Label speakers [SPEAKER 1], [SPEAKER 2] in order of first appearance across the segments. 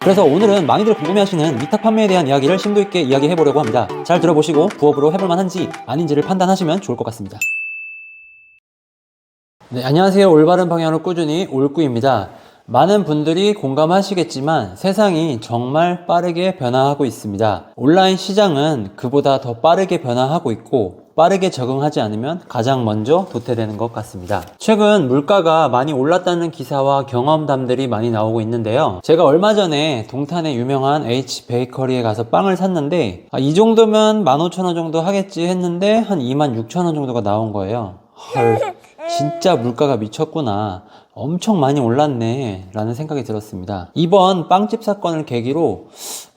[SPEAKER 1] 그래서 오늘은 많이들 궁금해하시는 위탁 판매에 대한 이야기를 심도 있게 이야기해 보려고 합니다. 잘 들어보시고 부업으로 해볼 만한지 아닌지를 판단하시면 좋을 것 같습니다. 네, 안녕하세요. 올바른 방향으로 꾸준히 올꾸입니다. 많은 분들이 공감하시겠지만 세상이 정말 빠르게 변화하고 있습니다. 온라인 시장은 그보다 더 빠르게 변화하고 있고 빠르게 적응하지 않으면 가장 먼저 도태되는 것 같습니다. 최근 물가가 많이 올랐다는 기사와 경험담들이 많이 나오고 있는데요. 제가 얼마 전에 동탄의 유명한 H 베이커리에 가서 빵을 샀는데 이 정도면 15,000원 정도 하겠지 했는데 한 26,000원 정도가 나온 거예요. 헐, 진짜 물가가 미쳤구나. 엄청 많이 올랐네 라는 생각이 들었습니다. 이번 빵집 사건을 계기로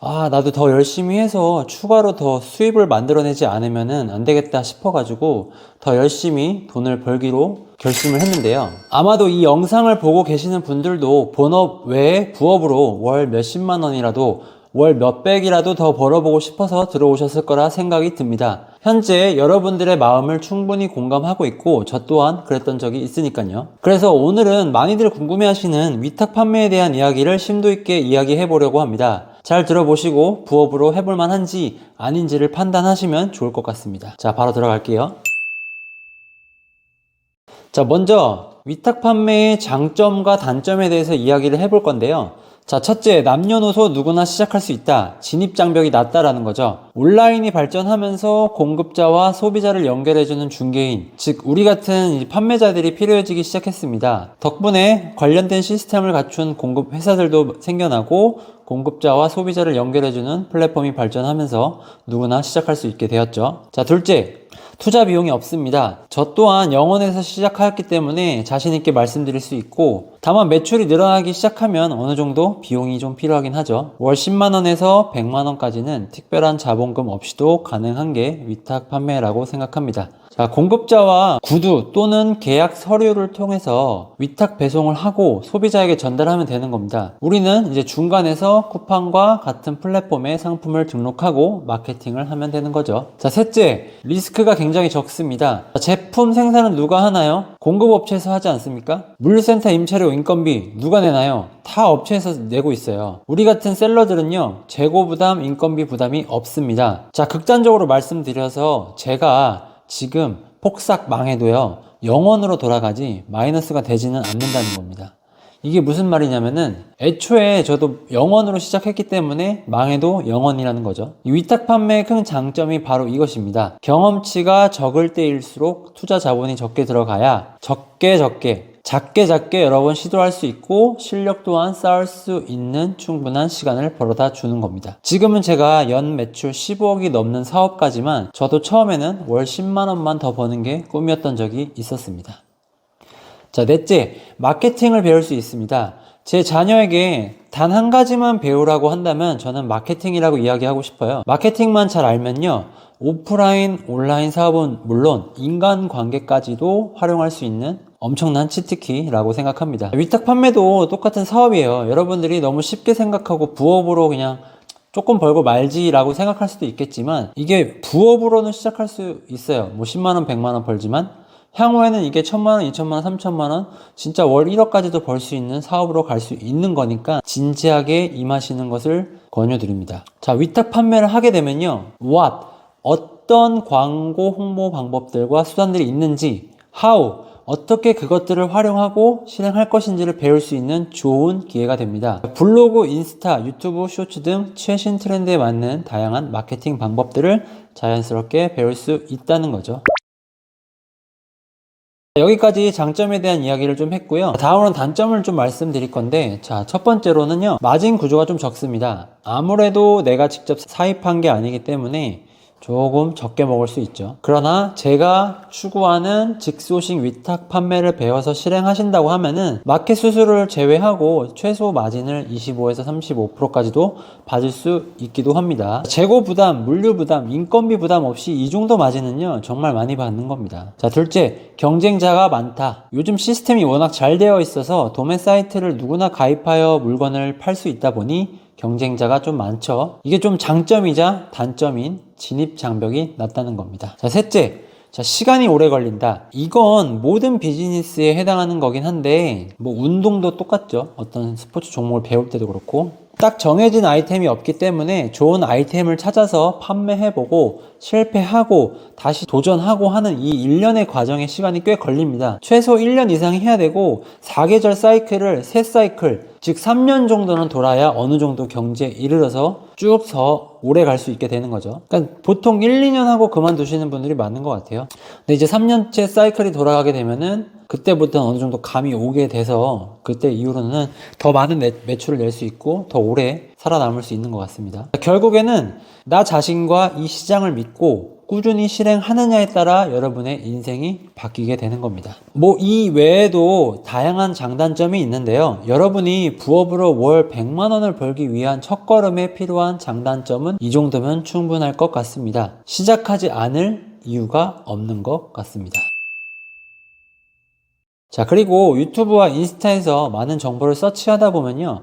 [SPEAKER 1] 나도 더 열심히 해서 추가로 더 수입을 만들어내지 않으면 안 되겠다 싶어가지고 더 열심히 돈을 벌기로 결심을 했는데요. 아마도 이 영상을 보고 계시는 분들도 본업 외에 부업으로 월 몇십만 원이라도 월 몇백이라도 더 벌어보고 싶어서 들어오셨을 거라 생각이 듭니다. 현재 여러분들의 마음을 충분히 공감하고 있고 저 또한 그랬던 적이 있으니까요. 그래서 오늘은 많이들 궁금해하시는 위탁 판매에 대한 이야기를 심도 있게 이야기해 보려고 합니다. 잘 들어보시고 부업으로 해볼 만한지 아닌지를 판단하시면 좋을 것 같습니다. 자, 바로 들어갈게요. 자, 먼저 위탁 판매의 장점과 단점에 대해서 이야기를 해볼 건데요. 자, 첫째, 남녀노소 누구나 시작할 수 있다. 진입장벽이 낮다라는 거죠. 온라인이 발전하면서 공급자와 소비자를 연결해주는 중개인, 즉 우리 같은 판매자들이 필요해지기 시작했습니다. 덕분에 관련된 시스템을 갖춘 공급 회사들도 생겨나고 공급자와 소비자를 연결해주는 플랫폼이 발전하면서 누구나 시작할 수 있게 되었죠. 자, 둘째, 투자 비용이 없습니다. 저 또한 영원에서 시작하였기 때문에 자신있게 말씀드릴 수 있고, 다만 매출이 늘어나기 시작하면 어느 정도 비용이 좀 필요하긴 하죠. 월 10만원에서 100만원까지는 특별한 자본금 없이도 가능한 게 위탁 판매라고 생각합니다. 자, 공급자와 구두 또는 계약 서류를 통해서 위탁 배송을 하고 소비자에게 전달하면 되는 겁니다. 우리는 이제 중간에서 쿠팡과 같은 플랫폼에 상품을 등록하고 마케팅을 하면 되는 거죠. 자, 셋째, 리스크가 굉장히 적습니다. 제품 생산은 누가 하나요? 공급업체에서 하지 않습니까? 물류센터 임차료 인건비 누가 내나요? 다 업체에서 내고 있어요. 우리 같은 셀러들은요, 재고 부담, 인건비 부담이 없습니다. 자, 극단적으로 말씀드려서 제가 지금 폭삭 망해도요, 영원으로 돌아가지 마이너스가 되지는 않는다는 겁니다. 이게 무슨 말이냐면은 애초에 저도 영원으로 시작했기 때문에 망해도 영원이라는 거죠. 이 위탁 판매의 큰 장점이 바로 이것입니다. 경험치가 적을 때일수록 투자 자본이 적게 들어가야 작게 여러 번 시도할 수 있고 실력 또한 쌓을 수 있는 충분한 시간을 벌어다 주는 겁니다. 지금은 제가 연 매출 15억이 넘는 사업가지만 저도 처음에는 월 10만원만 더 버는 게 꿈이었던 적이 있었습니다. 자, 넷째, 마케팅을 배울 수 있습니다. 제 자녀에게 단 한 가지만 배우라고 한다면 저는 마케팅이라고 이야기하고 싶어요. 마케팅만 잘 알면요, 오프라인, 온라인 사업은 물론 인간관계까지도 활용할 수 있는 엄청난 치트키라고 생각합니다. 위탁 판매도 똑같은 사업이에요. 여러분들이 너무 쉽게 생각하고 부업으로 그냥 조금 벌고 말지라고 생각할 수도 있겠지만 이게 부업으로는 시작할 수 있어요. 뭐 10만원, 100만원 벌지만 향후에는 이게 1,000만원, 2,000만원, 3,000만원 진짜 월 1억까지도 벌 수 있는 사업으로 갈 수 있는 거니까 진지하게 임하시는 것을 권유드립니다. 자, 위탁 판매를 하게 되면요, 어떤 광고 홍보 방법들과 수단들이 있는지, 어떻게 그것들을 활용하고 실행할 것인지를 배울 수 있는 좋은 기회가 됩니다. 블로그, 인스타, 유튜브, 쇼츠 등 최신 트렌드에 맞는 다양한 마케팅 방법들을 자연스럽게 배울 수 있다는 거죠. 여기까지 장점에 대한 이야기를 좀 했고요. 다음으로는 단점을 좀 말씀드릴 건데, 자, 첫 번째로는요, 마진 구조가 좀 적습니다. 아무래도 내가 직접 사입한 게 아니기 때문에 조금 적게 먹을 수 있죠. 그러나 제가 추구하는 직소식 위탁 판매를 배워서 실행하신다고 하면은 마켓 수수료를 제외하고 최소 마진을 25에서 35%까지도 받을 수 있기도 합니다. 재고 부담, 물류 부담, 인건비 부담 없이 이 정도 마진은요, 정말 많이 받는 겁니다. 자, 둘째, 경쟁자가 많다. 요즘 시스템이 워낙 잘 되어 있어서 도매 사이트를 누구나 가입하여 물건을 팔 수 있다 보니 경쟁자가 좀 많죠. 이게 좀 장점이자 단점인 진입 장벽이 낮다는 겁니다. 자, 셋째, 자, 시간이 오래 걸린다. 이건 모든 비즈니스에 해당하는 거긴 한데 뭐 운동도 똑같죠. 어떤 스포츠 종목을 배울 때도 그렇고 딱 정해진 아이템이 없기 때문에 좋은 아이템을 찾아서 판매해보고 실패하고 다시 도전하고 하는 이 일련의 과정에 시간이 꽤 걸립니다. 최소 1년 이상 해야 되고 4계절 사이클을 3사이클 즉 3년 정도는 돌아야 어느 정도 경지에 이르러서 쭉 더 오래 갈 수 있게 되는 거죠. 그러니까 보통 1, 2년 하고 그만두시는 분들이 많은 것 같아요. 근데 이제 3년째 사이클이 돌아가게 되면은 그때부터는 어느 정도 감이 오게 돼서 그때 이후로는 더 많은 매출을 낼 수 있고 더 오래 살아남을 수 있는 것 같습니다. 결국에는 나 자신과 이 시장을 믿고 꾸준히 실행하느냐에 따라 여러분의 인생이 바뀌게 되는 겁니다. 뭐 이 외에도 다양한 장단점이 있는데요. 여러분이 부업으로 월 100만 원을 벌기 위한 첫걸음에 필요한 장단점은 이 정도면 충분할 것 같습니다. 시작하지 않을 이유가 없는 것 같습니다. 자, 그리고 유튜브와 인스타에서 많은 정보를 서치하다 보면요.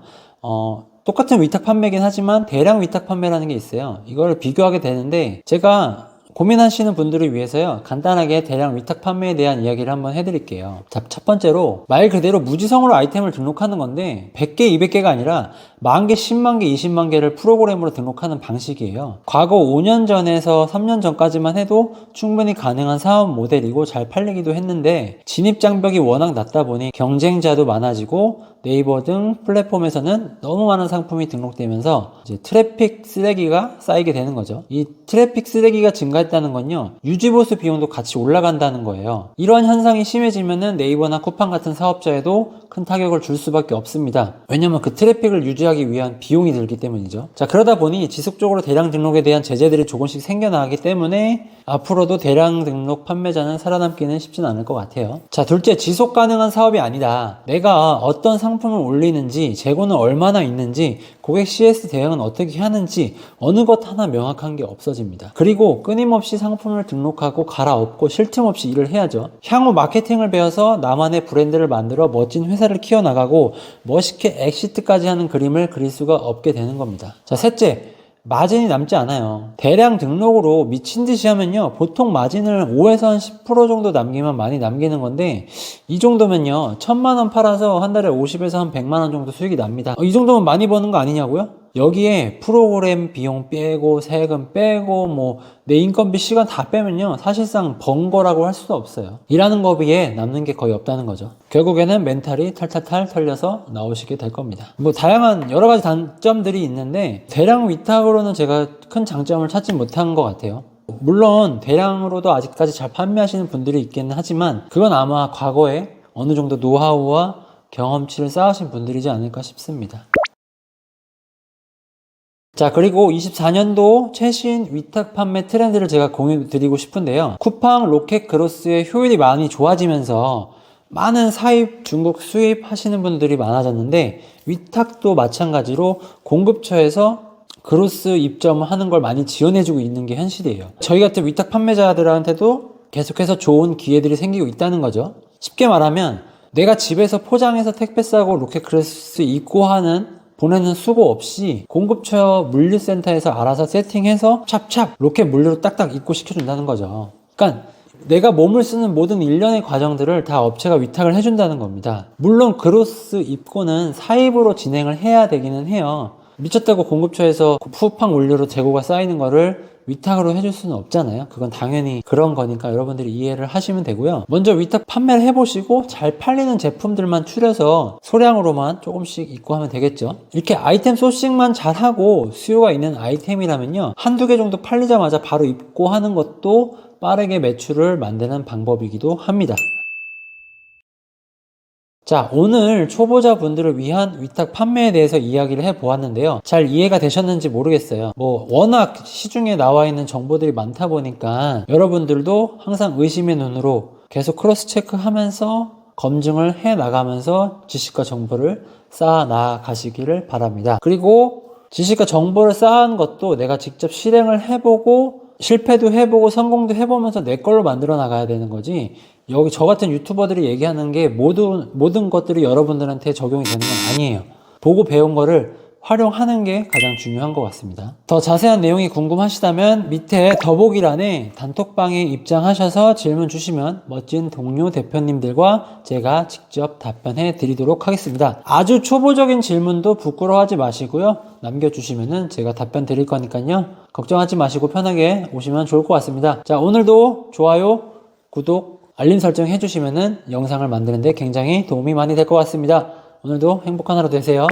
[SPEAKER 1] 똑같은 위탁 판매긴 하지만 대량 위탁 판매라는 게 있어요. 이걸 비교하게 되는데 제가 고민하시는 분들을 위해서요, 간단하게 대량 위탁 판매에 대한 이야기를 한번 해드릴게요. 자, 첫 번째로 말 그대로 무지성으로 아이템을 등록하는 건데 100개, 200개가 아니라 10,000개, 10만 개, 20만 개를 프로그램으로 등록하는 방식이에요. 과거 5년 전에서 3년 전까지만 해도 충분히 가능한 사업 모델이고 잘 팔리기도 했는데 진입 장벽이 워낙 낮다 보니 경쟁자도 많아지고 네이버 등 플랫폼에서는 너무 많은 상품이 등록되면서 이제 트래픽 쓰레기가 쌓이게 되는 거죠. 이 트래픽 쓰레기가 증가했다는 건요, 유지보수 비용도 같이 올라간다는 거예요. 이러한 현상이 심해지면은 네이버나 쿠팡 같은 사업자에도 큰 타격을 줄 수밖에 없습니다. 왜냐면 그 트래픽을 유지하기 위한 비용이 들기 때문이죠. 자, 그러다 보니 지속적으로 대량 등록에 대한 제재들이 조금씩 생겨나기 때문에 앞으로도 대량 등록 판매자는 살아남기는 쉽진 않을 것 같아요. 자, 둘째, 지속 가능한 사업이 아니다. 내가 어떤 상품을 올리는지, 재고는 얼마나 있는지, 고객 CS 대응은 어떻게 하는지 어느 것 하나 명확한 게 없어집니다. 그리고 끊임없이 상품을 등록하고 갈아엎고 쉴 틈 없이 일을 해야죠. 향후 마케팅을 배워서 나만의 브랜드를 만들어 멋진 회사를 키워나가고 멋있게 엑시트까지 하는 그림을 그릴 수가 없게 되는 겁니다. 자, 셋째, 마진이 남지 않아요. 대량 등록으로 미친 듯이 하면요, 보통 마진을 5에서 한 10% 정도 남기면 많이 남기는 건데 이 정도면요, 1,000만 원 팔아서 한 달에 50에서 한 100만 원 정도 수익이 납니다. 이 정도면 많이 버는 거 아니냐고요? 여기에 프로그램 비용 빼고 세금 빼고 뭐 내 인건비 시간 다 빼면요, 사실상 번 거라고 할 수도 없어요. 일하는 거비에 남는 게 거의 없다는 거죠. 결국에는 멘탈이 탈탈탈 털려서 나오시게 될 겁니다. 뭐 다양한 여러 가지 단점들이 있는데 대량 위탁으로는 제가 큰 장점을 찾지 못한 것 같아요. 물론 대량으로도 아직까지 잘 판매하시는 분들이 있기는 하지만 그건 아마 과거에 어느 정도 노하우와 경험치를 쌓으신 분들이지 않을까 싶습니다. 자, 그리고 24년도 최신 위탁 판매 트렌드를 제가 공유 드리고 싶은데요. 쿠팡, 로켓, 그로스의 효율이 많이 좋아지면서 많은 사입, 중국 수입 하시는 분들이 많아졌는데 위탁도 마찬가지로 공급처에서 그로스 입점하는 걸 많이 지원해주고 있는 게 현실이에요. 저희 같은 위탁 판매자들한테도 계속해서 좋은 기회들이 생기고 있다는 거죠. 쉽게 말하면 내가 집에서 포장해서 택배 싸고 로켓 그로스 입고하는 보내는 수고 없이 공급처 물류센터에서 알아서 세팅해서 찹찹 로켓 물류로 딱딱 입고 시켜준다는 거죠. 그러니까 내가 몸을 쓰는 모든 일련의 과정들을 다 업체가 위탁을 해준다는 겁니다. 물론 그로스 입고는 사입으로 진행을 해야 되기는 해요. 미쳤다고 공급처에서 쿠팡 물류로 재고가 쌓이는 거를 위탁으로 해줄 수는 없잖아요. 그건 당연히 그런 거니까 여러분들이 이해를 하시면 되고요. 먼저 위탁 판매를 해보시고 잘 팔리는 제품들만 추려서 소량으로만 조금씩 입고하면 되겠죠. 이렇게 아이템 소싱만 잘하고 수요가 있는 아이템이라면요, 한두 개 정도 팔리자마자 바로 입고하는 것도 빠르게 매출을 만드는 방법이기도 합니다. 자, 오늘 초보자분들을 위한 위탁 판매에 대해서 이야기를 해보았는데요. 잘 이해가 되셨는지 모르겠어요. 워낙 시중에 나와 있는 정보들이 많다 보니까 여러분들도 항상 의심의 눈으로 계속 크로스 체크하면서 검증을 해 나가면서 지식과 정보를 쌓아 나가시기를 바랍니다. 그리고 지식과 정보를 쌓은 것도 내가 직접 실행을 해보고 실패도 해보고 성공도 해보면서 내 걸로 만들어 나가야 되는 거지, 여기 저 같은 유튜버들이 얘기하는 게 모든 것들이 여러분들한테 적용이 되는 건 아니에요. 보고 배운 거를 활용하는 게 가장 중요한 것 같습니다. 더 자세한 내용이 궁금하시다면 밑에 더보기란에 단톡방에 입장하셔서 질문 주시면 멋진 동료 대표님들과 제가 직접 답변해 드리도록 하겠습니다. 아주 초보적인 질문도 부끄러워하지 마시고요. 남겨주시면은 제가 답변 드릴 거니까요. 걱정하지 마시고 편하게 오시면 좋을 것 같습니다. 자, 오늘도 좋아요, 구독, 알림 설정 해주시면은 영상을 만드는데 굉장히 도움이 많이 될 것 같습니다. 오늘도 행복한 하루 되세요.